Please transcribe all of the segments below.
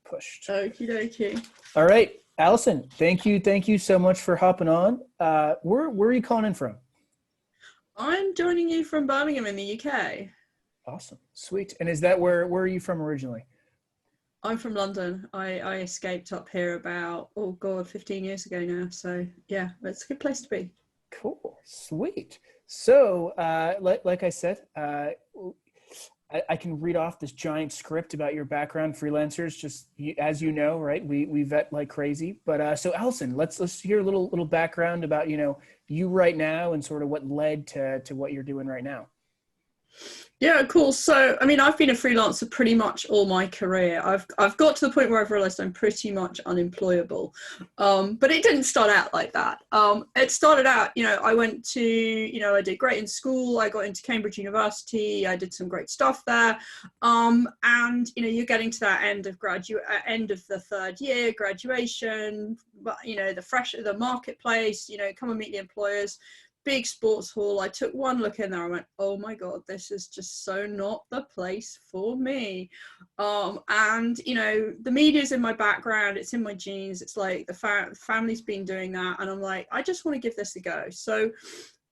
pushed. Okie dokie. All right, Alison, thank you so much for hopping on. Where are you calling in from? I'm joining you from Birmingham in the UK. Awesome, sweet. And is that where are you from originally? I'm from London. I escaped up here about, 15 years ago now. So yeah, it's a good place to be. Cool, sweet. So, like I said, I can read off this giant script about your background, freelancers. Just as you know, right? We vet like crazy. But so, Alison, let's hear a little background about you right now and sort of what led to what you're doing right now. Yeah, cool. So, I mean, I've been a freelancer pretty much all my career. I've got to the point where I've realized I'm pretty much unemployable. But it didn't start out like that. It started out, I went to, I did great in school. I got into Cambridge University. I did some great stuff there. And, you're getting to that end of the third year, graduation, but, the marketplace, come and meet the employers. Big sports hall. I took one look in there. I went, oh my God, this is just so not the place for me. And the media's in my background. It's in my genes. It's like the family's been doing that. And I'm like, I just want to give this a go. So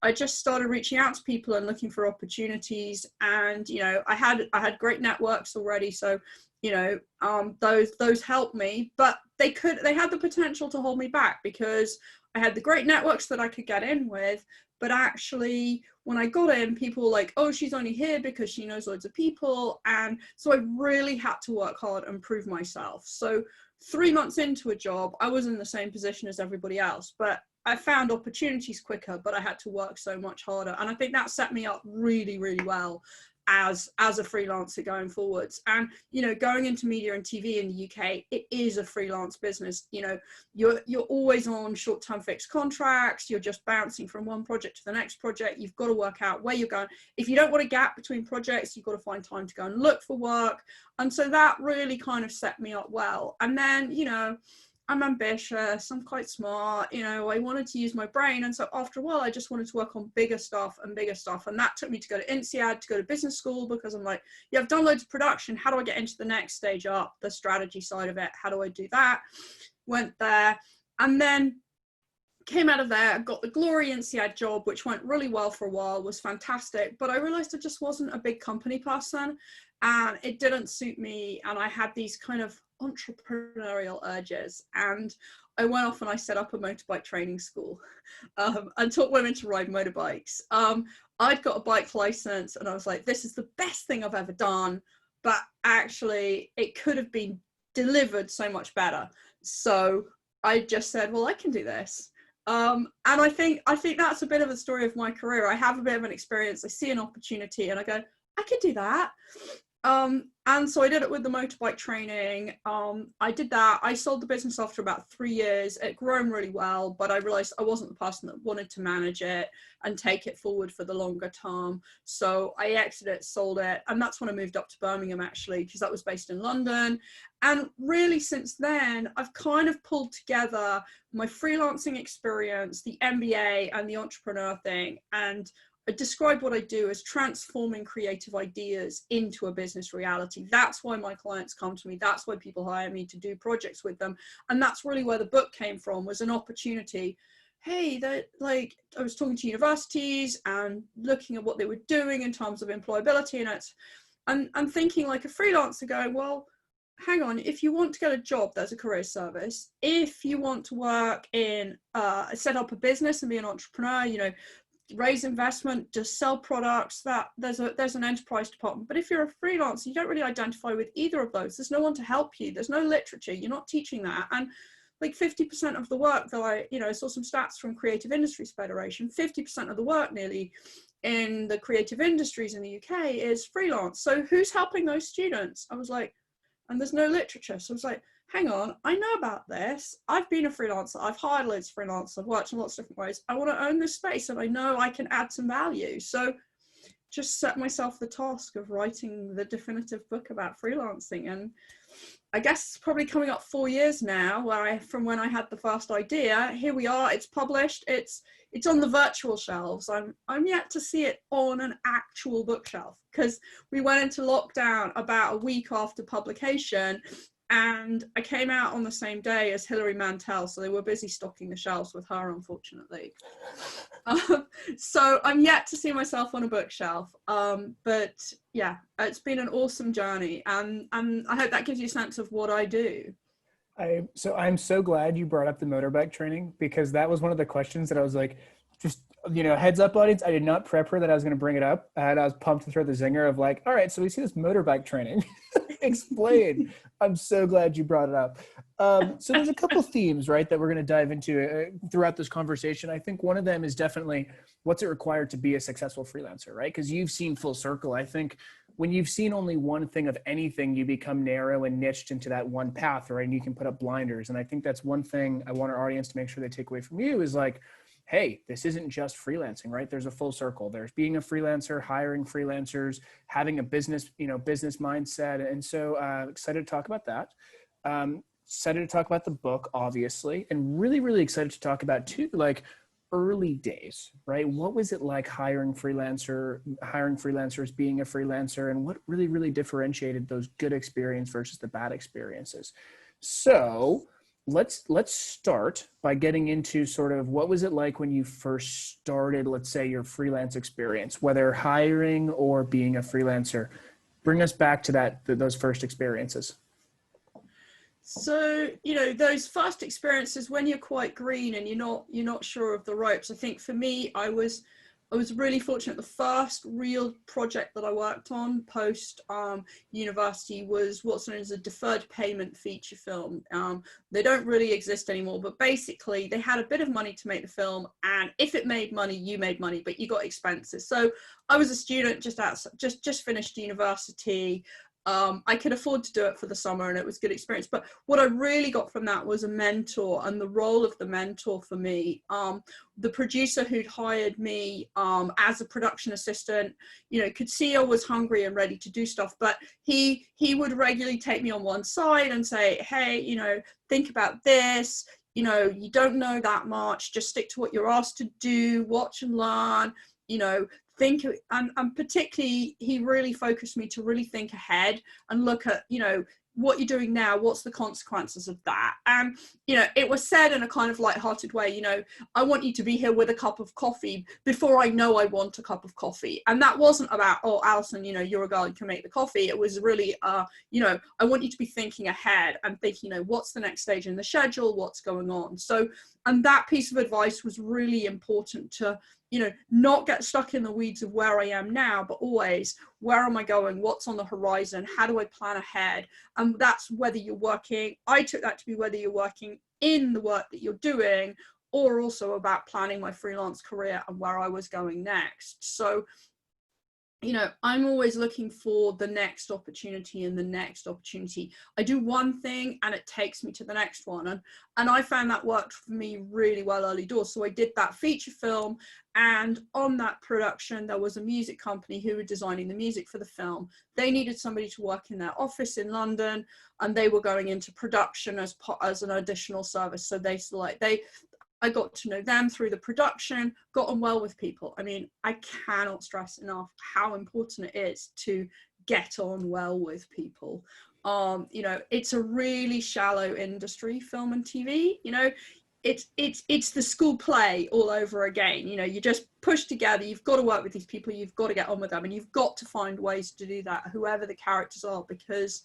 I just started reaching out to people and looking for opportunities. And, I had great networks already. So, those helped me, but they had the potential to hold me back because I had the great networks that I could get in with, but actually when I got in, people were like, oh, she's only here because she knows loads of people. And so I really had to work hard and prove myself. So 3 months into a job, I was in the same position as everybody else, but I found opportunities quicker, but I had to work so much harder. And I think that set me up really, really well as a freelancer going forwards. And going into media and TV in the UK, it is a freelance business. You're always on short-term fixed contracts. You're just bouncing from one project to the next project. You've got to work out where you're going. If you don't want a gap between projects, you've got to find time to go and look for work. And so that really kind of set me up well. And then I'm ambitious, I'm quite smart, I wanted to use my brain. And so after a while, I just wanted to work on bigger stuff. And that took me to go to INSEAD, to go to business school, because I'm like, yeah, I've done loads of production. How do I get into the next stage up, the strategy side of it? How do I do that? Went there and then came out of there, got the Glory INSEAD job, which went really well for a while, was fantastic. But I realized I just wasn't a big company person and it didn't suit me. And I had these kind of entrepreneurial urges. And I went off and I set up a motorbike training school and taught women to ride motorbikes. I'd got a bike license and I was like, this is the best thing I've ever done. But actually, it could have been delivered so much better. So I just said, well, I can do this. And I think that's a bit of a story of my career. I have a bit of an experience. I see an opportunity and I go, I could do that. And so I did it with the motorbike training. I did that. I sold the business after about 3 years. It grown really well, but I realized I wasn't the person that wanted to manage it and take it forward for the longer term. So I exited, sold it. And that's when I moved up to Birmingham, actually, because that was based in London. And really since then, I've kind of pulled together my freelancing experience, the MBA and the entrepreneur thing. And I describe what I do as transforming creative ideas into a business reality. That's why my clients come to me. That's why people hire me to do projects with them. And that's really where the book came from, was an opportunity. Hey, I was talking to universities and looking at what they were doing in terms of employability. And I'm thinking like a freelancer going, well, hang on, if you want to get a job, there's a career service. If you want to work in, set up a business and be an entrepreneur, raise investment, just sell products, that there's an enterprise department. But if you're a freelancer, you don't really identify with either of those. There's no one to help you. There's no literature. You're not teaching that. And like 50% of the work that I saw some stats from Creative Industries Federation, 50% of the work nearly in the creative industries in the UK is freelance. So who's helping those students? I was like, and there's no literature. So I was like, hang on, I know about this. I've been a freelancer. I've hired loads of freelancers. I've worked in lots of different ways. I want to own this space and I know I can add some value. So just set myself the task of writing the definitive book about freelancing. And I guess it's probably coming up 4 years now from when I had the first idea. Here we are, it's published, it's on the virtual shelves. I'm yet to see it on an actual bookshelf because we went into lockdown about a week after publication. And I came out on the same day as Hilary Mantel, so they were busy stocking the shelves with her, unfortunately. So I'm yet to see myself on a bookshelf, but yeah, it's been an awesome journey, and I hope that gives you a sense of what I do. I'm so glad you brought up the motorbike training, because that was one of the questions that I was like, just, heads up, audience, I did not prep her that I was going to bring it up, and I was pumped to throw the zinger of like, all right, so we see this motorbike training. Explain. I'm so glad you brought it up. So there's a couple themes, right, that we're going to dive into throughout this conversation. I think one of them is definitely what's it required to be a successful freelancer, right? Because you've seen full circle. I think when you've seen only one thing of anything, you become narrow and niched into that one path, right? And you can put up blinders. And I think that's one thing I want our audience to make sure they take away from you is like, hey, this isn't just freelancing, right? There's a full circle. There's being a freelancer, hiring freelancers, having a business, business mindset. And so excited to talk about that. Excited to talk about the book, obviously, and really, really excited to talk about too, like early days, right? What was it like hiring freelancers, being a freelancer, and what really, really differentiated those good experiences versus the bad experiences? So let's start by getting into sort of what was it like when you first started, let's say, your freelance experience, whether hiring or being a freelancer. Bring us back to those first experiences. So, those first experiences when you're quite green and you're not sure of the ropes. I think for me, I was really fortunate. The first real project that I worked on post university was what's known as a deferred payment feature film. They don't really exist anymore, but basically they had a bit of money to make the film, and if it made money, you made money, but you got expenses. So I was a student just finished university. I could afford to do it for the summer, and it was a good experience. But what I really got from that was a mentor, and the role of the mentor for me. The producer who'd hired me as a production assistant, could see I was hungry and ready to do stuff, but he would regularly take me on one side and say, hey, think about this. You don't know that much. Just stick to what you're asked to do. Watch and learn. Think, and particularly he really focused me to really think ahead and look at what you're doing now, what's the consequences of that. And it was said in a kind of light-hearted way, I want you to be here with a cup of coffee before I know I want a cup of coffee. And that wasn't about, oh, Alison, you're a girl, you can make the coffee. It was really I want you to be thinking ahead and thinking, what's the next stage in the schedule, what's going on. So, and that piece of advice was really important to not get stuck in the weeds of where I am now, but always, where am I going? What's on the horizon? How do I plan ahead? And that's whether you're working, I took that to be whether you're working in the work that you're doing, or also about planning my freelance career and where I was going next. So, I'm always looking for the next opportunity and the next opportunity. I do one thing and it takes me to the next one. And I found that worked for me really well early doors. So I did that feature film, and on that production, there was a music company who were designing the music for the film. They needed somebody to work in their office in London, and they were going into production as an additional service. So I got to know them through the production, got on well with people. I mean, I cannot stress enough how important it is to get on well with people. It's a really shallow industry, film and TV. It's the school play all over again. You just push together, you've got to work with these people, you've got to get on with them, and you've got to find ways to do that, whoever the characters are, because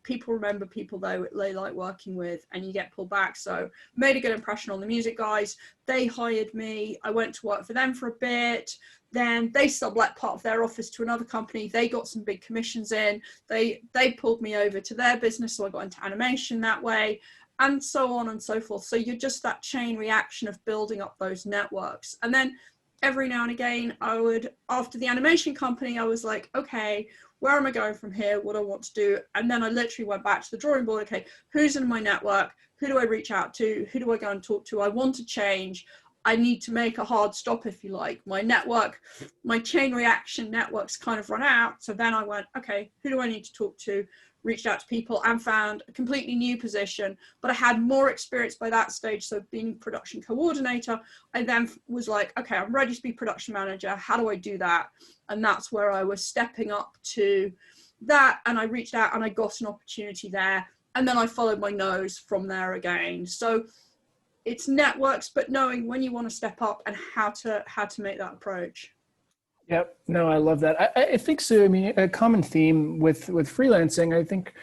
people remember people they like working with, and you get pulled back. So made a good impression on the music guys. They hired me. I went to work for them for a bit. Then they sublet part of their office to another company. They got some big commissions in. They pulled me over to their business. So I got into animation that way, and so on and so forth. So you're just that chain reaction of building up those networks. And then every now and again, after the animation company, I was like, okay, where am I going from here? What do I want to do? And then I literally went back to the drawing board. Okay, who's in my network? Who do I reach out to? Who do I go and talk to? I want to change. I need to make a hard stop, if you like. My network, my chain reaction networks kind of run out. So then I went, okay, who do I need to talk to? Reached out to people and found a completely new position, but I had more experience by that stage. So being production coordinator, I then was like, okay, I'm ready to be production manager. How do I do that? And that's where I was stepping up to that. And I reached out and I got an opportunity there. And then I followed my nose from there again. So it's networks, but knowing when you want to step up and how to make that approach. Yep. No, I love that. I think so. I mean, a common theme with freelancing, I think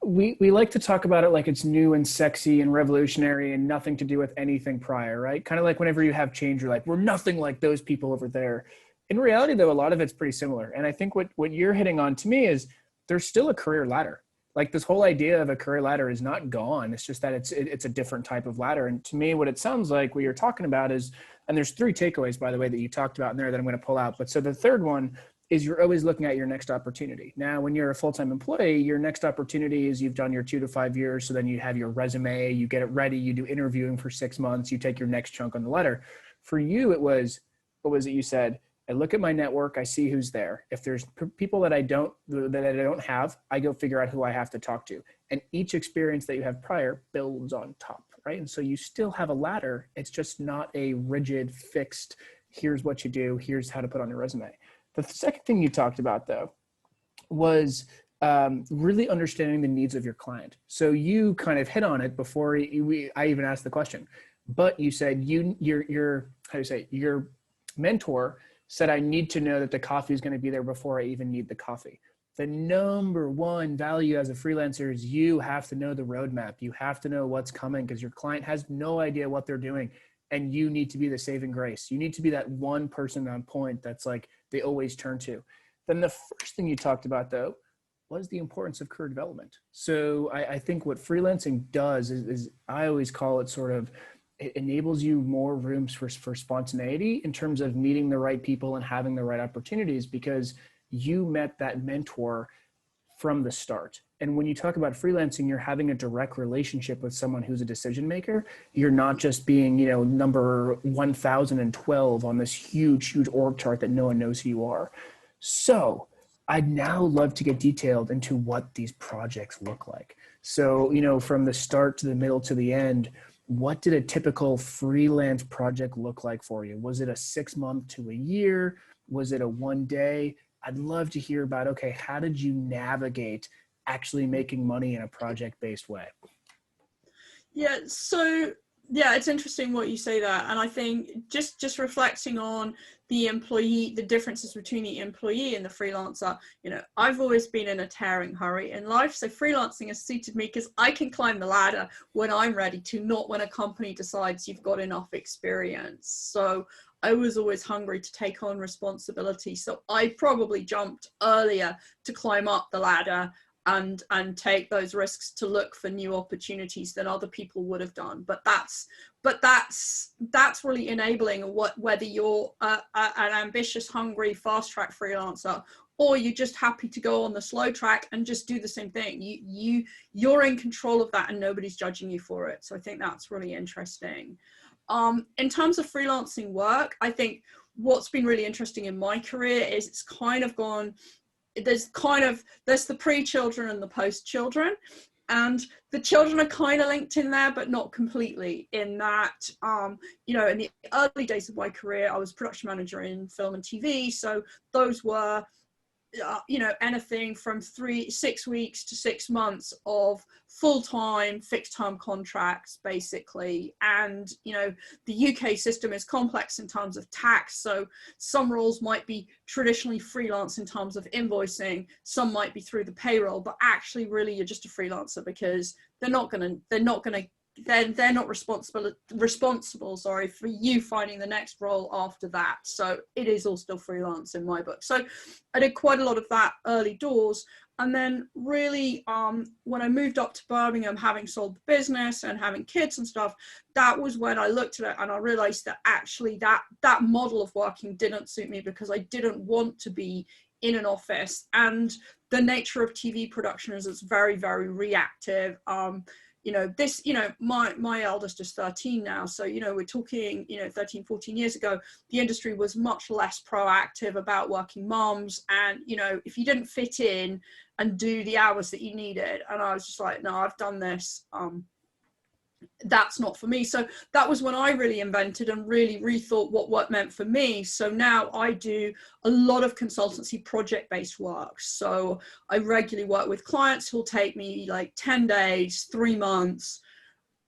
we like to talk about it like it's new and sexy and revolutionary and nothing to do with anything prior, right? Kind of like whenever you have change, you're like, we're nothing like those people over there. In reality, though, a lot of it's pretty similar. And I think what you're hitting on to me is there's still a career ladder. Like this whole idea of a career ladder is not gone. It's just that it's a different type of ladder. And to me, what it sounds like what you're talking about is, and there's 3 takeaways, by the way, that you talked about in there that I'm going to pull out. But so the third one is you're always looking at your next opportunity. Now, when you're a full-time employee, your next opportunity is you've done your 2 to 5 years. So then you have your resume, you get it ready, you do interviewing for 6 months, you take your next chunk on the ladder. For you, it was, what was it you said? I look at my network, I see who's there. If there's people that I don't have, I go figure out who I have to talk to. And each experience that you have prior builds on top, right? And so you still have a ladder. It's just not a rigid, fixed, here's what you do, here's how to put on your resume. The second thing you talked about, though, was really understanding the needs of your client. So you kind of hit on it before I even asked the question. But you said your mentor said, I need to know that the coffee is going to be there before I even need the coffee. The number one value as a freelancer is you have to know the roadmap. You have to know what's coming because your client has no idea what they're doing. And you need to be the saving grace. You need to be that one person on point that's like they always turn to. Then the first thing you talked about, though, was the importance of career development. So I think what freelancing does is I always call it sort of, it enables you more rooms for spontaneity in terms of meeting the right people and having the right opportunities because you met that mentor from the start. And when you talk about freelancing, you're having a direct relationship with someone who's a decision maker. You're not just being, number 1012 on this huge org chart that no one knows who you are. So I'd now love to get detailed into what these projects look like. So, from the start to the middle to the end, what did a typical freelance project look like for you? Was it a 6 month to a year? Was it a 1 day? I'd love to hear about, okay, how did you navigate actually making money in a project-based way? Yeah, so yeah, it's interesting what you say there. And I think just reflecting on the employee, the differences between the employee and the freelancer, I've always been in a tearing hurry in life. So freelancing has suited me because I can climb the ladder when I'm ready to, not when a company decides you've got enough experience. So I was always hungry to take on responsibility. So I probably jumped earlier to climb up the ladder and take those risks to look for new opportunities than other people would have done. But that's really enabling whether you're an ambitious, hungry, fast track freelancer, or you're just happy to go on the slow track and just do the same thing. You're in control of that and nobody's judging you for it. So I think that's really interesting. In terms of freelancing work, I think what's been really interesting in my career is it's kind of gone, there's the pre-children and the post-children, and the children are kind of linked in there, but not completely, in that, in the early days of my career, I was production manager in film and TV. So those were, anything from 6 weeks to 6 months of full-time fixed-term contracts, basically. And, the UK system is complex in terms of tax. So some roles might be traditionally freelance in terms of invoicing. Some might be through the payroll, but actually really you're just a freelancer because they're not responsible for you finding the next role after that. So it is all still freelance in my book. So I did quite a lot of that early doors. And then really, when I moved up to Birmingham, having sold the business and having kids and stuff, that was when I looked at it and I realized that actually that model of working didn't suit me because I didn't want to be in an office. And the nature of TV production is it's very, very reactive. My eldest is 13 now. So, we're talking, 13, 14 years ago, the industry was much less proactive about working moms. And, if you didn't fit in and do the hours that you needed, and I was just like, no, I've done this. that's not for me. So that was when I really invented and really rethought what work meant for me. So now I do a lot of consultancy project-based work. So I regularly work with clients who'll take me like 10 days, 3 months,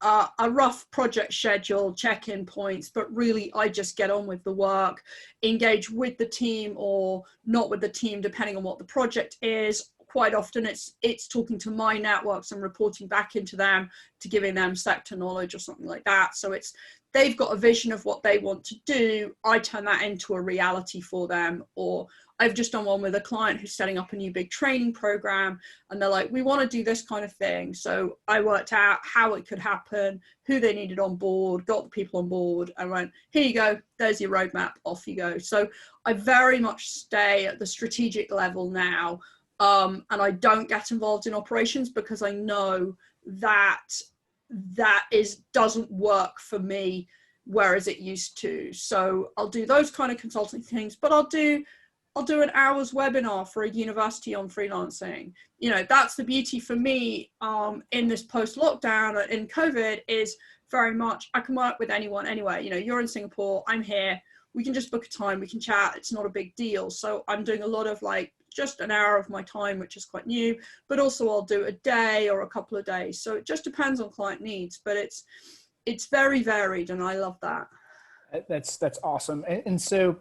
a rough project schedule, check-in points, but really I just get on with the work, engage with the team or not with the team, depending on what the project is. Quite often it's talking to my networks and reporting back into them to giving them sector knowledge or something like that. So they've got a vision of what they want to do. I turn that into a reality for them. Or I've just done one with a client who's setting up a new big training program and they're like, we want to do this kind of thing. So I worked out how it could happen, who they needed on board, got the people on board and went, here you go, there's your roadmap, off you go. So I very much stay at the strategic level now. And I don't get involved in operations because I know that doesn't work for me, whereas it used to. So I'll do those kind of consulting things, but I'll do an hour's webinar for a university on freelancing. You know, that's the beauty for me in this post-lockdown, in COVID, is very much I can work with anyone anywhere. You know, you're in Singapore, I'm here, we can just book a time, we can chat, it's not a big deal. So I'm doing a lot of like just an hour of my time, which is quite new, but also I'll do a day or a couple of days. So it just depends on client needs, but it's very varied and I love that. That's awesome. And so,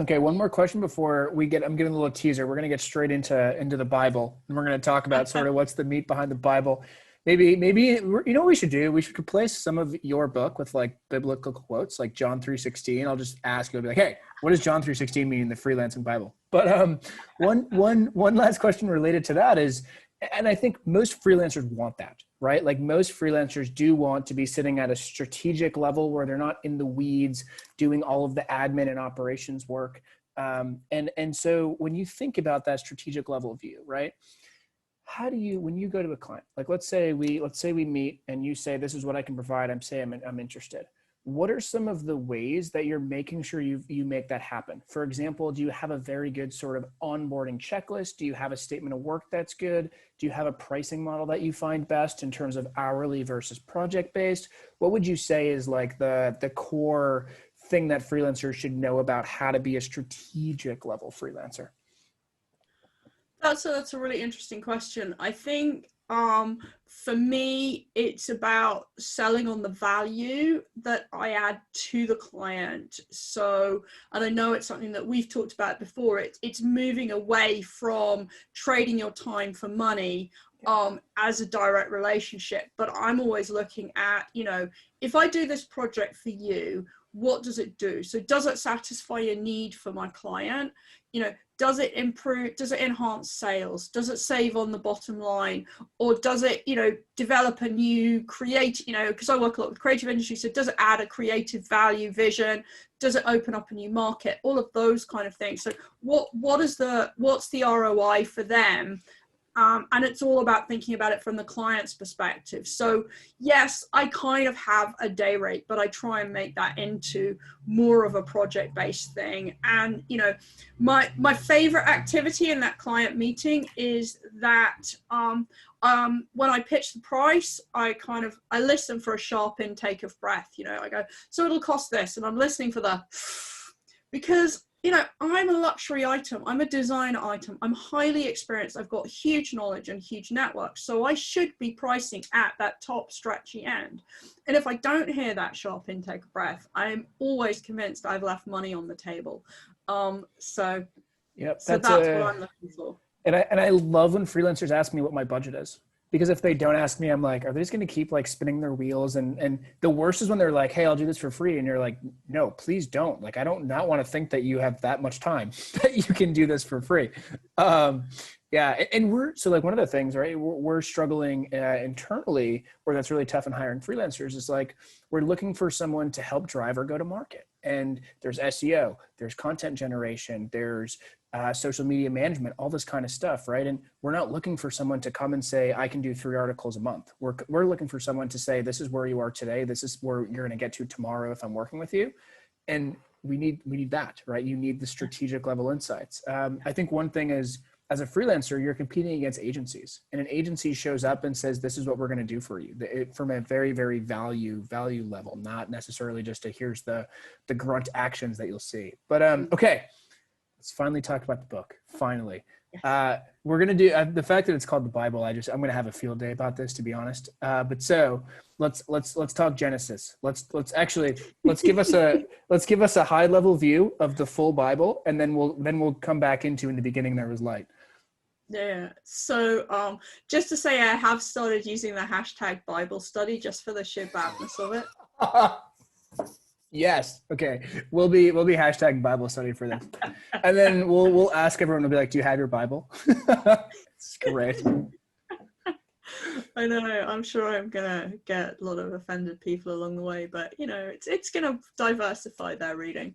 okay, one more question before I'm giving a little teaser. We're going to get straight into the Bible and we're going to talk about sort of what's the meat behind the Bible. Maybe, you know what we should do? We should replace some of your book with like biblical quotes, like John 3:16. I'll just ask you, I'll be like, hey, what does John 3:16 mean in the freelancing Bible? But one last question related to that is, and I think most freelancers want that, right? Like most freelancers do want to be sitting at a strategic level where they're not in the weeds doing all of the admin and operations work. And so when you think about that strategic level view, right? How do you, when you go to a client, like let's say we meet and you say, this is what I can provide. I'm interested. What are some of the ways that you're making sure you make that happen? For example, do you have a very good sort of onboarding checklist? Do you have a statement of work that's good? Do you have a pricing model that you find best in terms of hourly versus project-based? What would you say is like the core thing that freelancers should know about how to be a strategic level freelancer? That's a really interesting question. I think for me, it's about selling on the value that I add to the client. So, and I know it's something that we've talked about before, it's moving away from trading your time for money as a direct relationship. But I'm always looking at, you know, if I do this project for you, what does it do? So does it satisfy a need for my client? You know, does it improve, does it enhance sales? Does it save on the bottom line? Or does it, you know, develop a new creative, you know, because I work a lot with creative industry, so does it add a creative value vision? Does it open up a new market? All of those kind of things. So what's the ROI for them? And it's all about thinking about it from the client's perspective. So yes, I kind of have a day rate, but I try and make that into more of a project-based thing. And, you know, my favorite activity in that client meeting is that when I pitch the price, I listen for a sharp intake of breath. You know, I go, so it'll cost this, and I'm listening for because, you know, I'm a luxury item. I'm a designer item. I'm highly experienced. I've got huge knowledge and huge networks. So I should be pricing at that top stretchy end. And if I don't hear that sharp intake of breath, I'm always convinced I've left money on the table. So that's what I'm looking for. And I love when freelancers ask me what my budget is. Because if they don't ask me, I'm like, are they just going to keep like spinning their wheels? And the worst is when they're like, hey, I'll do this for free. And you're like, no, please don't. Like, I don't not want to think that you have that much time that you can do this for free. Yeah. And so like one of the things, right, we're struggling internally where that's really tough in hiring freelancers is like, we're looking for someone to help drive our go to market. And there's SEO, there's content generation, there's social media management, all this kind of stuff, right? And we're not looking for someone to come and say, I can do 3 articles a month. We're looking for someone to say, this is where you are today. This is where you're going to get to tomorrow if I'm working with you. And we need that, right? You need the strategic level insights. I think one thing is as a freelancer, you're competing against agencies, and an agency shows up and says, this is what we're going to do for you, from a very, very value level, not necessarily just a, here's the grunt actions that you'll see. But okay, let's finally talk about the book. Finally. Yes. We're going to do the fact that it's called the Bible. I'm going to have a field day about this, to be honest. But so let's talk Genesis. Let's give us a high level view of the full Bible, and then we'll come back into, in the beginning there was light. Yeah. So just to say, I have started using the hashtag Bible study just for the sheer badness of it. Yes. Okay. We'll be hashtag Bible study for this, and then we'll ask everyone to be like, "Do you have your Bible?" It's great. I know. I'm sure I'm gonna get a lot of offended people along the way, but you know, it's gonna diversify their reading.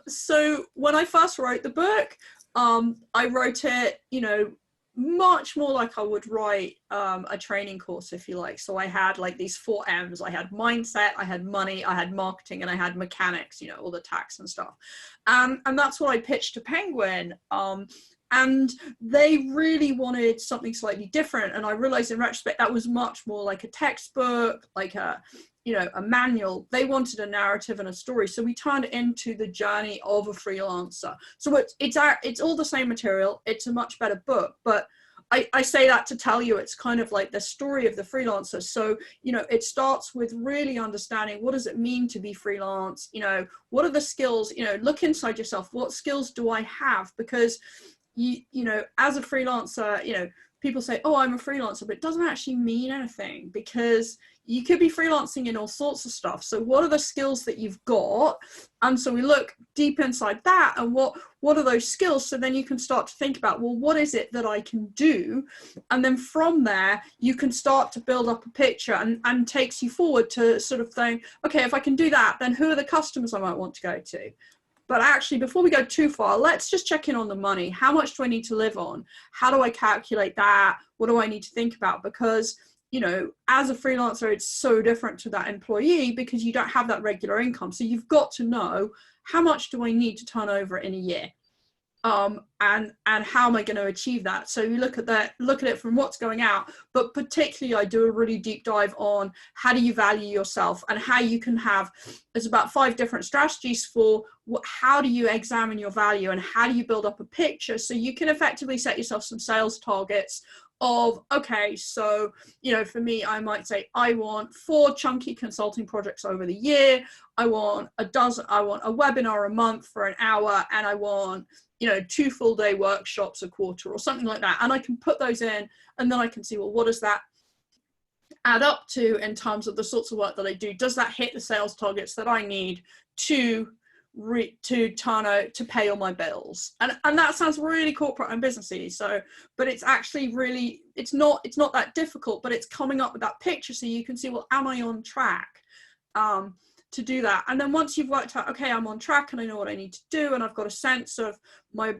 So when I first wrote the book, I wrote it, you know, much more like I would write a training course, if you like. So I had like these 4 M's. I had mindset, I had money, I had marketing, and I had mechanics, you know, all the tax and stuff. And that's what I pitched to Penguin. And they really wanted something slightly different. And I realized in retrospect, that was much more like a textbook, like a manual. They wanted a narrative and a story. So we turned it into the journey of a freelancer. So it's all the same material. It's a much better book, but I say that to tell you, it's kind of like the story of the freelancer. So, you know, it starts with really understanding, what does it mean to be freelance? You know, what are the skills? You know, look inside yourself. What skills do I have? Because you know, as a freelancer, you know, people say, oh, I'm a freelancer, but it doesn't actually mean anything, because you could be freelancing in all sorts of stuff. So what are the skills that you've got? And so we look deep inside that, and what are those skills? So then you can start to think about, well, what is it that I can do? And then from there, you can start to build up a picture, and takes you forward to sort of think, okay, if I can do that, then who are the customers I might want to go to? But actually, before we go too far, let's just check in on the money. How much do I need to live on? How do I calculate that? What do I need to think about? Because, you know, as a freelancer, it's so different to that employee, because you don't have that regular income. So you've got to know, how much do I need to turn over in a year? And how am I going to achieve that? So you look at it from what's going out, but particularly I do a really deep dive on how do you value yourself, and how you can have, there's about 5 different strategies for how do you examine your value, and how do you build up a picture so you can effectively set yourself some sales targets of, okay, so, you know, for me, I might say, I want 4 chunky consulting projects over the year. I want a webinar a month for an hour, and I want, you know, 2 full-day workshops a quarter, or something like that. And I can put those in, and then I can see, well, what does that add up to in terms of the sorts of work that I do? Does that hit the sales targets that I need to pay all my bills? And that sounds really corporate and businessy. So, but it's actually really, it's not that difficult, but it's coming up with that picture so you can see, well, am I on track to do that? And then once you've worked out, okay, I'm on track and I know what I need to do, and I've got a sense of my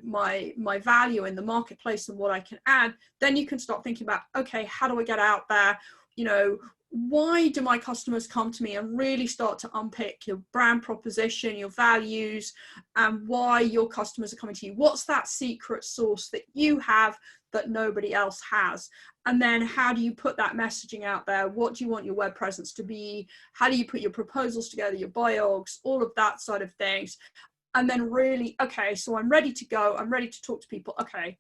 value in the marketplace and what I can add, then you can start thinking about, okay, how do I get out there? You know, why do my customers come to me? And really start to unpick your brand proposition, your values, and why your customers are coming to you. What's that secret sauce that you have that nobody else has? And then how do you put that messaging out there? What do you want your web presence to be? How do you put your proposals together, your biogs, all of that side of things? And then really, okay, so I'm ready to go. I'm ready to talk to people. Okay,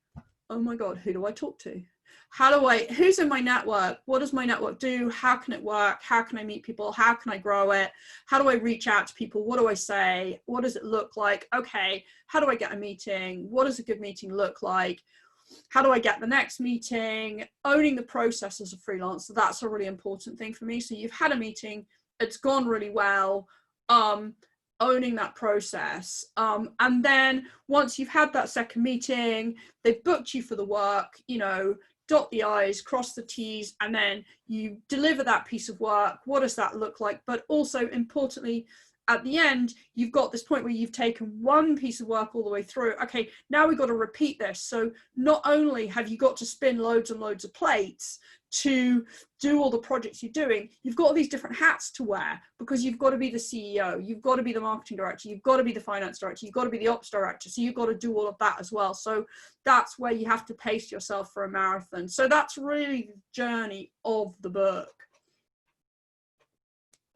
oh my God, who do I talk to? Who's in my network? What does my network do? How can it work? How can I meet people? How can I grow it? How do I reach out to people? What do I say? What does it look like? Okay, how do I get a meeting? What does a good meeting look like? How do I get the next meeting? Owning the process as a freelancer, that's a really important thing for me. So you've had a meeting, it's gone really well. Owning that process. And then once you've had that second meeting, they've booked you for the work, you know, dot the I's, cross the T's, and then you deliver that piece of work. What does that look like? But also importantly, at the end, you've got this point where you've taken one piece of work all the way through. Okay, now we've got to repeat this. So not only have you got to spin loads and loads of plates to do all the projects you're doing, you've got all these different hats to wear, because you've got to be the CEO, you've got to be the marketing director, you've got to be the finance director, you've got to be the ops director. So you've got to do all of that as well. So that's where you have to pace yourself for a marathon. So that's really the journey of the book.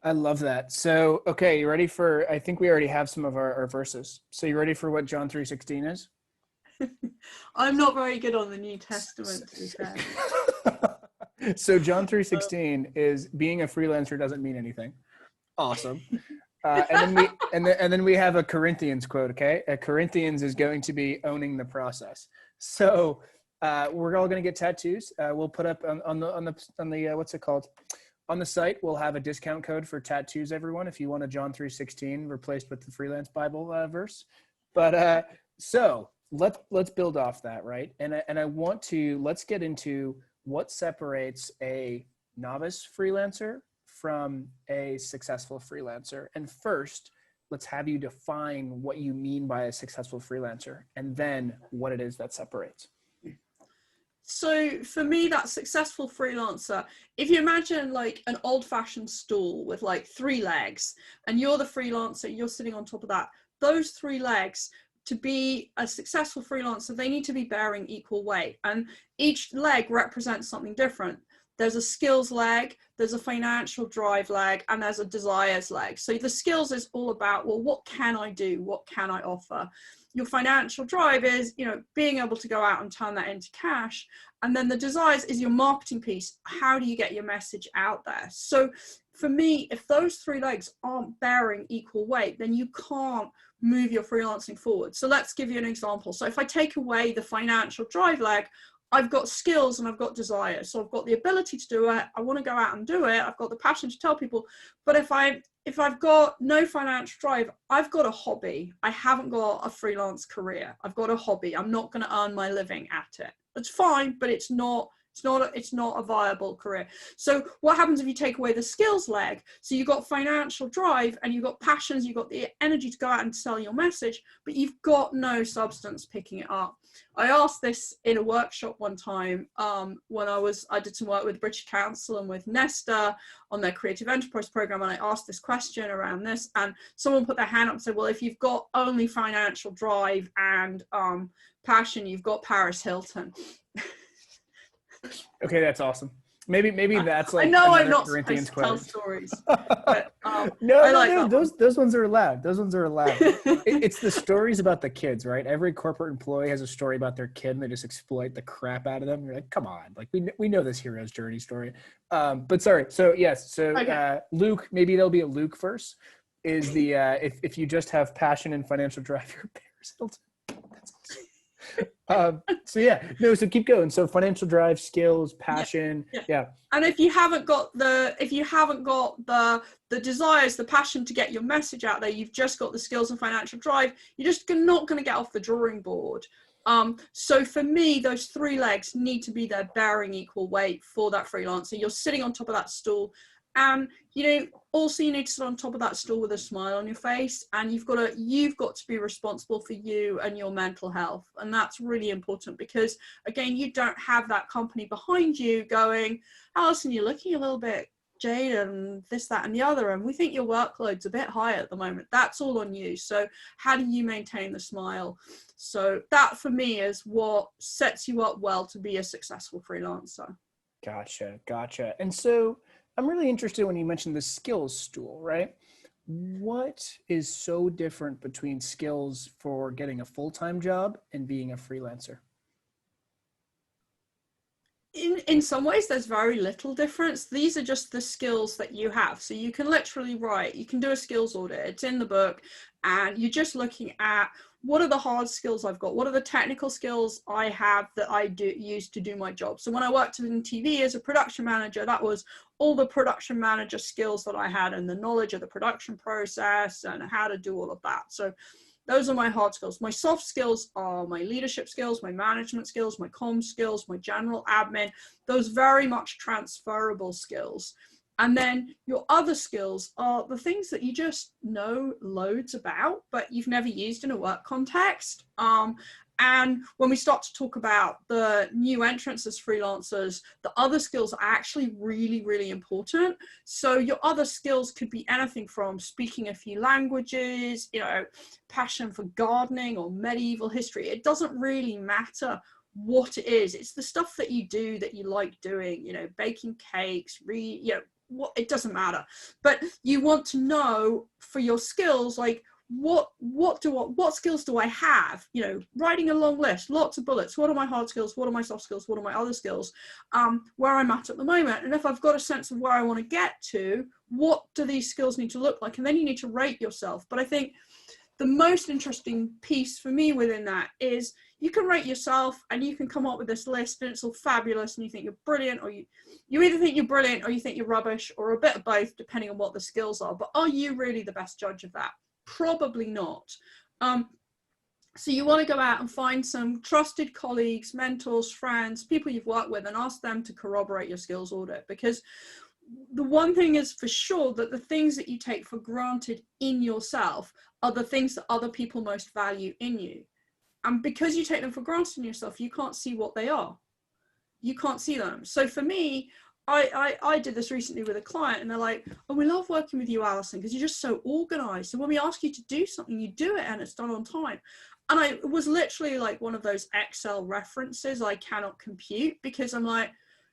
I love that. So, okay, you ready for, I think we already have some of our verses. So you ready for what John 3:16 is? I'm not very good on the New Testament, to be fair. So John 3:16 is being a freelancer doesn't mean anything. Awesome. And then we have a Corinthians quote. Okay, a Corinthians is going to be owning the process. So we're all going to get tattoos. We'll put up on the what's it called? On the site, we'll have a discount code for tattoos, everyone, if you want a John 3:16 replaced with the Freelance Bible verse. But so let's build off that, right? And I want to, let's get into what separates a novice freelancer from a successful freelancer. And first, let's have you define what you mean by a successful freelancer, and then what it is that separates. So for me, that successful freelancer, if you imagine like an old-fashioned stool with like 3 legs, and you're the freelancer, you're sitting on top of that, those 3 legs, to be a successful freelancer, they need to be bearing equal weight, and each leg represents something different. There's a skills leg, there's a financial drive leg, and there's a desires leg. So the skills is all about, well, what can I do? What can I offer? Your financial drive is, you know, being able to go out and turn that into cash. And then the desires is your marketing piece. How do you get your message out there? So for me, if those 3 legs aren't bearing equal weight, then you can't move your freelancing forward. So let's give you an example. So if I take away the financial drive leg, I've got skills and I've got desires. So I've got the ability to do it. I want to go out and do it. I've got the passion to tell people. But if I've got no financial drive, I've got a hobby. I haven't got a freelance career. I've got a hobby. I'm not going to earn my living at it. It's fine, but it's not a viable career. So what happens if you take away the skills leg? So you've got financial drive and you've got passions, you've got the energy to go out and sell your message, but you've got no substance picking it up. I asked this in a workshop one time when I did some work with British Council and with Nesta on their creative enterprise program, and I asked this question around this, and someone put their hand up and said, well, if you've got only financial drive and passion, you've got Paris Hilton. Okay, that's awesome. Maybe that's like, I know I'm not Corinthians supposed to tell quote. stories, but no, those ones are allowed. Those ones are allowed. It's the stories about the kids, right? Every corporate employee has a story about their kid, and they just exploit the crap out of them. You're like, come on, like we know this hero's journey story. But sorry. So yes. So okay. Luke, maybe there'll be a Luke verse. Is the if you just have passion and financial drive, you're Paris Hilton. That's awesome. So keep going. So financial drive, skills, passion. Yeah. And if you haven't got the desires, the passion to get your message out there, you've just got the skills and financial drive, you're just not going to get off the drawing board. So for me, those 3 legs need to be there bearing equal weight for that freelancer. You're sitting on top of that stool. And also you need to sit on top of that stool with a smile on your face, and you've got to be responsible for you and your mental health. And that's really important, because again, you don't have that company behind you going, Alison, you're looking a little bit jaded and this, that, and the other, and we think your workload's a bit high at the moment. That's all on you. So how do you maintain the smile? So that for me is what sets you up well to be a successful freelancer. Gotcha. And so I'm really interested when you mentioned the skills stool, right? What is so different between skills for getting a full-time job and being a freelancer? In some ways, there's very little difference. These are just the skills that you have. So you can literally you can do a skills audit. It's in the book, and you're just looking at, what are the hard skills I've got? What are the technical skills I have that I use to do my job? So when I worked in TV as a production manager, that was all the production manager skills that I had, and the knowledge of the production process and how to do all of that. So those are my hard skills. My soft skills are my leadership skills, my management skills, my comm skills, my general admin, those very much transferable skills. And then your other skills are the things that you just know loads about, but you've never used in a work context. And when we start to talk about the new entrants as freelancers, the other skills are actually really, really important. So your other skills could be anything from speaking a few languages, you know, passion for gardening or medieval history. It doesn't really matter what it is. It's the stuff that you do that you like doing, you know, baking cakes, you know, what, it doesn't matter. But you want to know for your skills, like, what skills do I have? You know, writing a long list, lots of bullets. What are my hard skills? What are my soft skills? What are my other skills? Where I'm at the moment. And if I've got a sense of where I want to get to, what do these skills need to look like? And then you need to rate yourself. But I think the most interesting piece for me within that is you can rate yourself and you can come up with this list and it's all fabulous and you think you're brilliant, or you either think you're brilliant or you think you're rubbish, or a bit of both depending on what the skills are. But are you really the best judge of that? Probably not. So you want to go out and find some trusted colleagues, mentors, friends, people you've worked with, and ask them to corroborate your skills audit. Because the one thing is for sure that the things that you take for granted in yourself are the things that other people most value in you. And because you take them for granted in yourself, you can't see what they are. You can't see them. So for me, I did this recently with a client, and they're like, oh, we love working with you, Alison, because you're just so organized. So when we ask you to do something, you do it and it's done on time. And it was literally like one of those Excel references I cannot compute, because I'm like,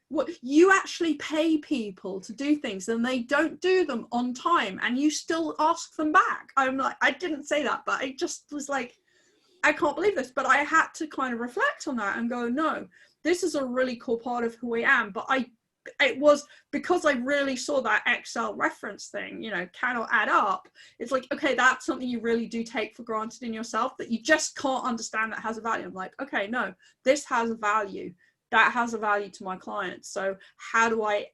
what, you actually pay people to do things and they don't do them on time and you still ask them back. I'm like, I didn't say that, but I just was like, I can't believe this. But I had to kind of reflect on that and go, no, this is a really cool part of who I am. But it was because I really saw that Excel reference thing, you know, cannot add up. It's like, okay, that's something you really do take for granted in yourself that you just can't understand that has a value. I'm like, okay, no, this has a value. That has a value to my clients. So how do I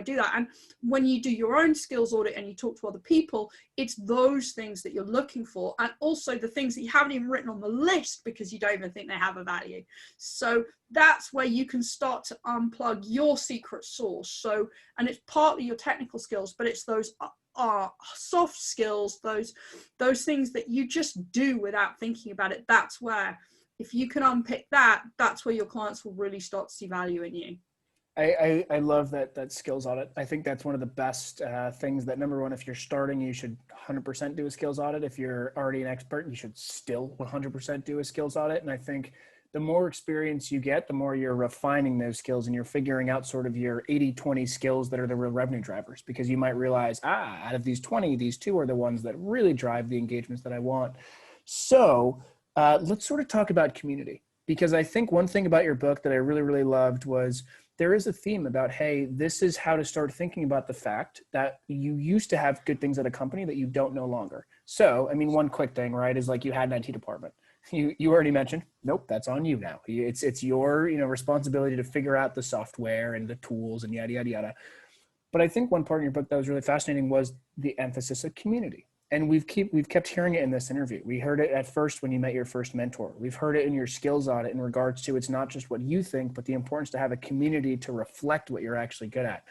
do that? And when you do your own skills audit and you talk to other people, it's those things that you're looking for, and also the things that you haven't even written on the list because you don't even think they have a value. So that's where you can start to unplug your secret sauce. So, and it's partly your technical skills, but it's those soft skills, those things that you just do without thinking about it. That's where, if you can unpick that, that's where your clients will really start to see value in you. I love that skills audit. I think that's one of the best things. That number one, if you're starting, you should 100% do a skills audit. If you're already an expert, you should still 100% do a skills audit. And I think the more experience you get, the more you're refining those skills and you're figuring out sort of your 80-20 skills that are the real revenue drivers, because you might realize, out of these 20, these two are the ones that really drive the engagements that I want. So let's sort of talk about community, because I think one thing about your book that I really, really loved was there is a theme about, hey, this is how to start thinking about the fact that you used to have good things at a company that you don't no longer. So, I mean, one quick thing, right, is like you had an IT department. You already mentioned, nope, that's on you now. It's your responsibility to figure out the software and the tools and yada, yada, yada. But I think one part in your book that was really fascinating was the emphasis of community. And we've kept hearing it in this interview. We heard it at first when you met your first mentor. We've heard it in your skills audit in regards to, it's not just what you think, but the importance to have a community to reflect what you're actually good at.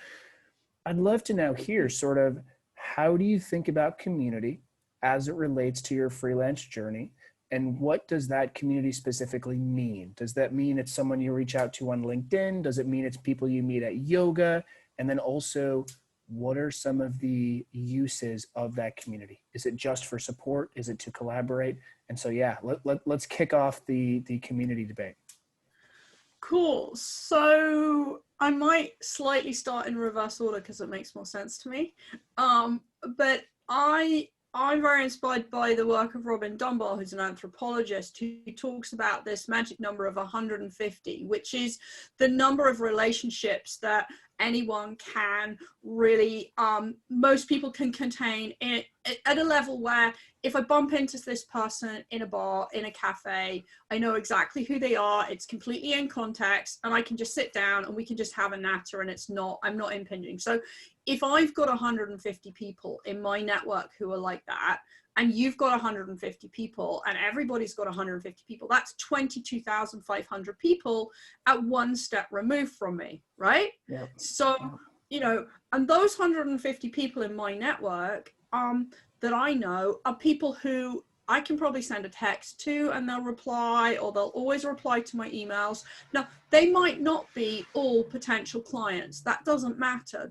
I'd love to now hear sort of, how do you think about community as it relates to your freelance journey? And what does that community specifically mean? Does that mean it's someone you reach out to on LinkedIn? Does it mean it's people you meet at yoga? And then also, what are some of the uses of that community? Is it just for support? Is it to collaborate? And so, yeah, let's kick off the community debate. Cool. So I might slightly start in reverse order because it makes more sense to me. But I'm very inspired by the work of Robin Dunbar, who's an anthropologist, who talks about this magic number of 150, which is the number of relationships that anyone can really, most people can contain at a level where if I bump into this person in a bar, in a cafe, I know exactly who they are. It's completely in context, and I can just sit down and we can just have a natter, and I'm not impinging. So if I've got 150 people in my network who are like that, and you've got 150 people, and everybody's got 150 people, that's 22,500 people at one step removed from me, right? Yeah. So, you know, and those 150 people in my network that I know are people who I can probably send a text to and they'll reply, or they'll always reply to my emails. Now, they might not be all potential clients. That doesn't matter.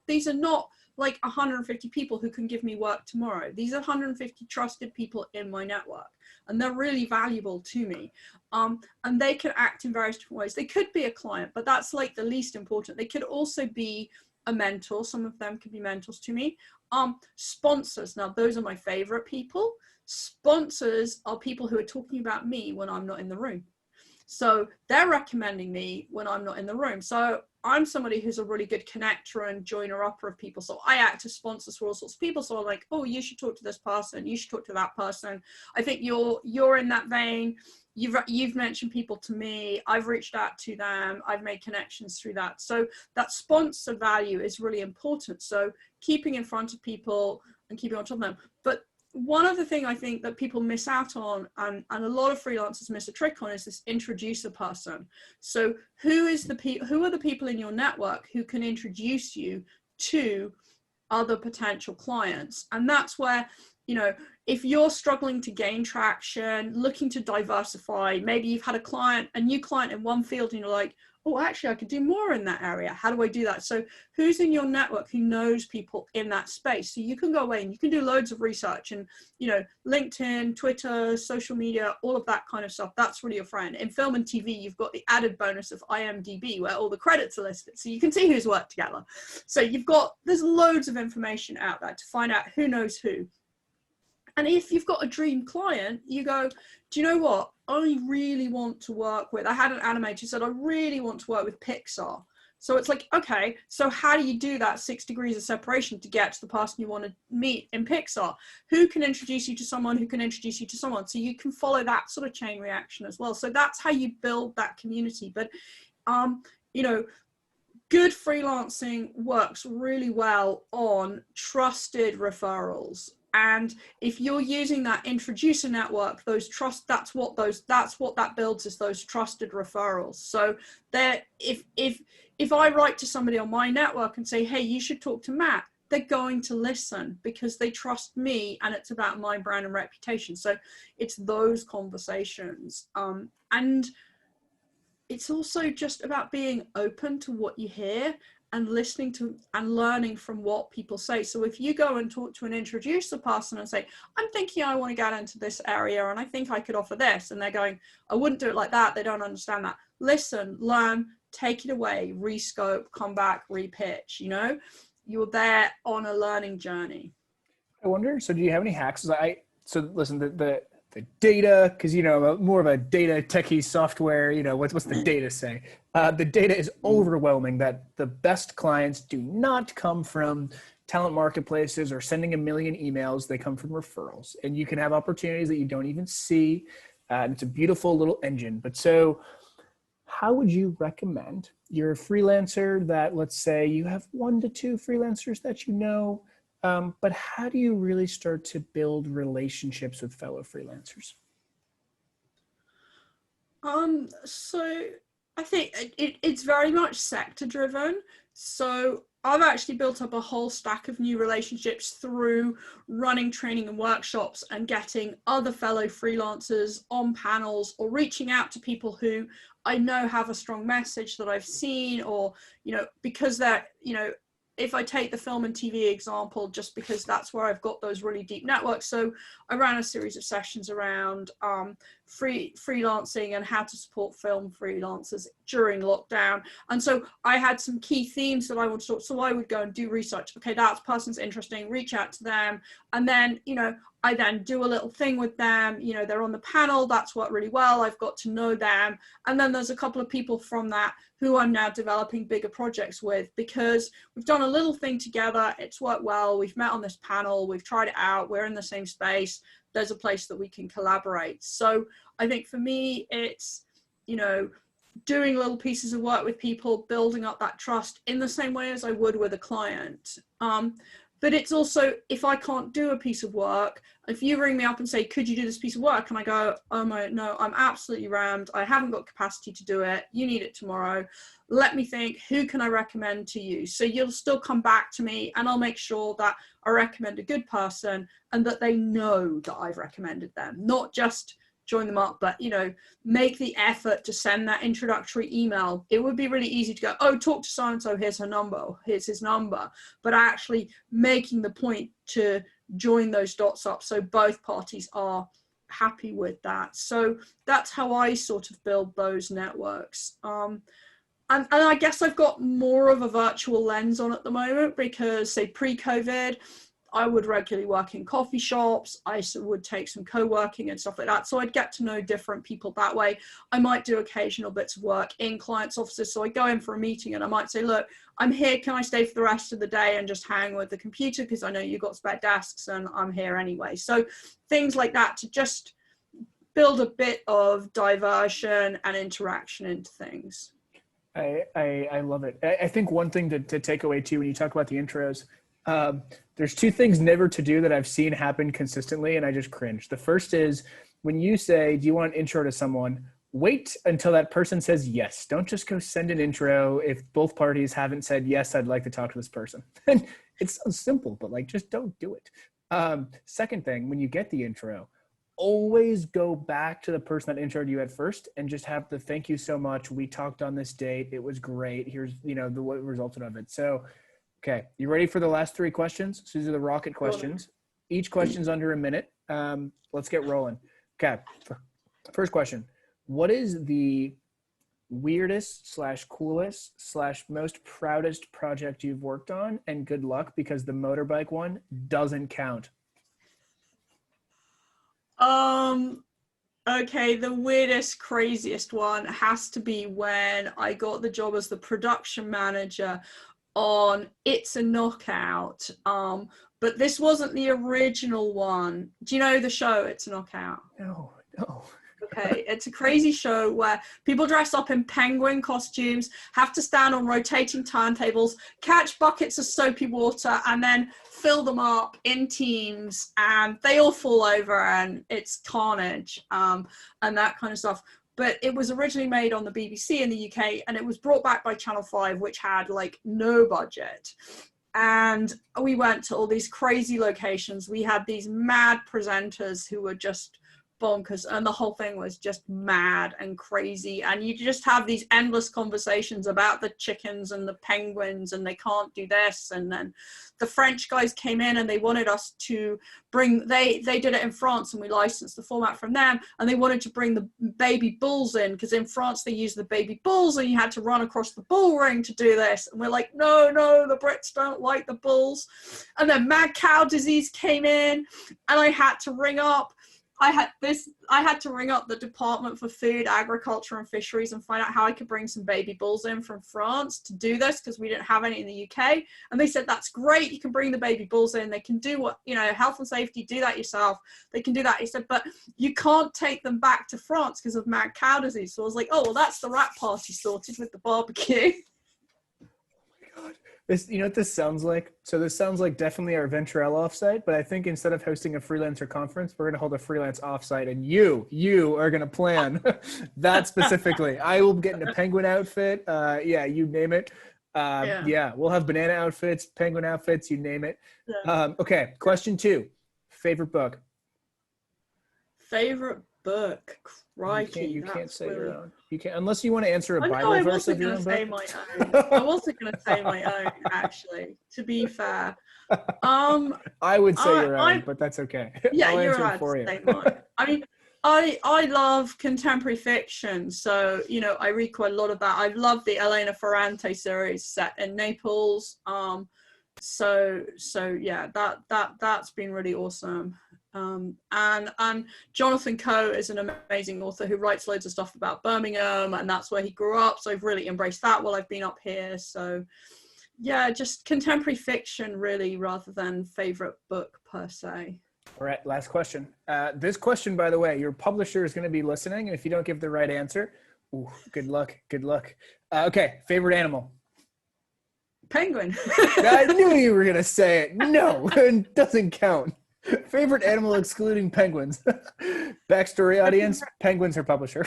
These are not like 150 people who can give me work tomorrow. These are 150 trusted people in my network, and they're really valuable to me. And they can act in various different ways. They could be a client, but that's like the least important. They could also be a mentor. Some of them could be mentors to me. Sponsors. Now, those are my favorite people. Sponsors are people who are talking about me when I'm not in the room. So they're recommending me when I'm not in the room. So I'm somebody who's a really good connector and joiner upper of people. So I act as sponsors for all sorts of people. So I'm like, oh, you should talk to this person. You should talk to that person. I think you're in that vein. You've mentioned people to me. I've reached out to them. I've made connections through that. So that sponsor value is really important. So keeping in front of people and keeping on top of them. But one other thing I think that people miss out on, and a lot of freelancers miss a trick on, is this introducer person. So who are the people in your network who can introduce you to other potential clients? And that's where, you know, if you're struggling to gain traction, looking to diversify, maybe you've had a new client in one field and you're like, oh, actually, I could do more in that area. How do I do that? So who's in your network who knows people in that space? So you can go away and you can do loads of research, and, you know, LinkedIn, Twitter, social media, all of that kind of stuff. That's really your friend. In film and TV, you've got the added bonus of IMDb, where all the credits are listed. So you can see who's worked together. So there's loads of information out there to find out who knows who. And if you've got a dream client, you go, do you know what? I really want to work with, I had an animator who said, I really want to work with Pixar. So it's like, okay, so how do you do that 6 degrees of separation to get to the person you want to meet in Pixar? Who can introduce you to someone who can introduce you to someone? So you can follow that sort of chain reaction as well. So that's how you build that community. But, you know, good freelancing works really well on trusted referrals. And if you're using that introducer network, that's what that builds, is those trusted referrals. So if I write to somebody on my network and say, hey, you should talk to Matt, they're going to listen because they trust me, and it's about my brand and reputation. So it's those conversations. And it's also just about being open to what you hear and listening to and learning from what people say. So if you go and talk to an introducer person and say, I'm thinking I want to get into this area and I think I could offer this, and they're going, I wouldn't do it like that, they don't understand that. Listen, learn, take it away, rescope, come back, repitch, you know, you're there on a learning journey. I wonder, so do you have any hacks? So listen, the data, because, you know, more of a data techie software, you know, what's the data say? The data is overwhelming that the best clients do not come from talent marketplaces or sending a million emails. They come from referrals, and you can have opportunities that you don't even see. And it's a beautiful little engine. But so how would you recommend, you're a freelancer that, let's say you have 1 to 2 freelancers that you know, but how do you really start to build relationships with fellow freelancers? So I think it's very much sector driven. So I've actually built up a whole stack of new relationships through running training and workshops and getting other fellow freelancers on panels, or reaching out to people who I know have a strong message that I've seen, or, you know, because they're, you know, if I take the film and TV example, just because that's where I've got those really deep networks. So I ran a series of sessions around freelancing and how to support film freelancers during lockdown. And so I had some key themes that I would sort. So I would go and do research. Okay, that person's interesting, reach out to them. And then, you know, I then do a little thing with them, you know, they're on the panel, that's worked really well, I've got to know them. And then there's a couple of people from that who I'm now developing bigger projects with, because we've done a little thing together, it's worked well, we've met on this panel, we've tried it out, we're in the same space, there's a place that we can collaborate. So I think for me, it's, you know, doing little pieces of work with people, building up that trust in the same way as I would with a client. but it's also, if I can't do a piece of work, if you ring me up and say, could you do this piece of work? And I go, oh my, no, I'm absolutely rammed. I haven't got capacity to do it. You need it tomorrow. Let me think, who can I recommend to you? So you'll still come back to me, and I'll make sure that I recommend a good person and that they know that I've recommended them, not just join them up, but, you know, make the effort to send that introductory email. It would be really easy to go, oh, talk to so-and-so, here's her number, here's his number, but actually making the point to join those dots up so both parties are happy with that. So that's how I sort of build those networks. And I guess I've got more of a virtual lens on at the moment, because say pre-COVID, I would regularly work in coffee shops. I would take some co-working and stuff like that. So I'd get to know different people that way. I might do occasional bits of work in clients' offices. So I go in for a meeting and I might say, look, I'm here. Can I stay for the rest of the day and just hang with the computer? Because I know you've got spare desks and I'm here anyway. So things like that to just build a bit of diversion and interaction into things. I love it. I think one thing to take away too, when you talk about the intros, there's two things never to do that I've seen happen consistently, and I just cringe. The first is when you say, do you want an intro to someone? Wait until that person says yes. Don't just go send an intro if both parties haven't said, yes, I'd like to talk to this person. And it's so simple, but like, just don't do it. Second thing, when you get the intro, always go back to the person that introed you at first and just have the thank you so much. We talked on this date. It was great. Here's, you know, what resulted of it. So, okay, you ready for the last three questions? So these are the rocket questions. Each question's under a minute. Let's get rolling. Okay, first question. What is the weirdest / coolest / most proudest project you've worked on? And good luck, because the motorbike one doesn't count. Okay, the weirdest, craziest one has to be when I got the job as the production manager on It's a Knockout. But this wasn't the original one. Do you know the show It's a Knockout? No. Okay, it's a crazy show where people dress up in penguin costumes, have to stand on rotating turntables, catch buckets of soapy water, and then fill them up in teams, and they all fall over, and it's carnage, and that kind of stuff. But it was originally made on the BBC in the UK, and it was brought back by Channel 5, which had like no budget. And we went to all these crazy locations. We had these mad presenters who were just bonkers, and the whole thing was just mad and crazy, and you just have these endless conversations about the chickens and the penguins, and they can't do this. And then the French guys came in and they wanted us to bring, they did it in France, and we licensed the format from them, and they wanted to bring the baby bulls in, because in France they use the baby bulls and you had to run across the bull ring to do this. And we're like, no, the Brits don't like the bulls. And then mad cow disease came in, and I had to ring up the Department for Food, Agriculture and Fisheries and find out how I could bring some baby bulls in from France to do this, because we didn't have any in the UK. And they said, that's great, you can bring the baby bulls in, they can do what, you know, health and safety, do that yourself, they can do that. He said, but you can't take them back to France because of mad cow disease. So I was like, oh, well, that's the wrap party sorted with the barbecue. This, you know what this sounds like? So this sounds like definitely our Venturella offsite, but I think instead of hosting a freelancer conference, we're going to hold a freelance offsite, and you are going to plan that specifically. I will get in a penguin outfit. Yeah, you name it. Yeah, we'll have banana outfits, penguin outfits, you name it. Yeah. Okay, question 2. Favorite book? Favorite book? Crikey, you can't say your own. You can't, unless you want to answer a Bible verse of your own book. I wasn't going to say my own, actually, to be fair. I would say your own, but that's okay. Yeah, you're allowed to say mine. I mean, I love contemporary fiction, so, you know, I read quite a lot of that. I love the Elena Ferrante series set in Naples. So yeah, that's been really awesome. And Jonathan Coe is an amazing author who writes loads of stuff about Birmingham, and that's where he grew up, so I've really embraced that while I've been up here. So yeah, just contemporary fiction really, rather than favorite book per se. All right, last question. This question, by the way, your publisher is going to be listening, and if you don't give the right answer, ooh, good luck. Okay, favorite animal? penguin. I knew you were going to say it. No, it doesn't count. Favorite animal excluding penguins. Backstory audience, penguins are publisher.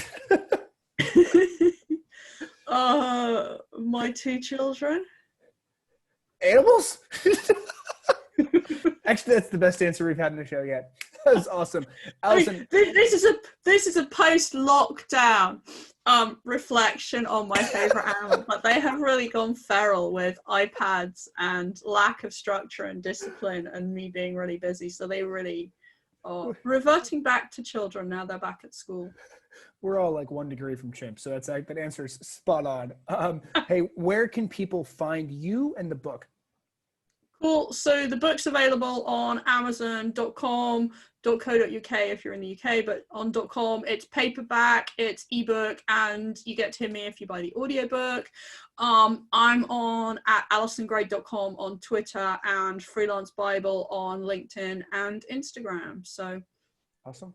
My two children. Animals? Actually, that's the best answer we've had in the show yet. That was awesome. Alison. I mean, this is a post-lockdown reflection on my favorite animal, but they have really gone feral with iPads and lack of structure and discipline and me being really busy. So they really are reverting back to children now they're back at school. We're all like 1 degree from chimps, so that answer is spot on. Hey, where can people find you and the book? Cool. So the book's available on amazon.com.co.uk if you're in the UK, but on .com it's paperback, it's ebook, and you get to hear me if you buy the audiobook. I'm on at alisongrade.com on Twitter and Freelance Bible on LinkedIn and Instagram. So awesome.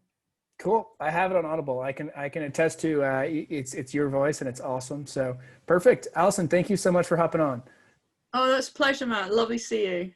Cool. I have it on Audible. I can attest to it's your voice and it's awesome. So perfect. Alison, thank you so much for hopping on. Oh, that's a pleasure, Matt. Lovely to see you.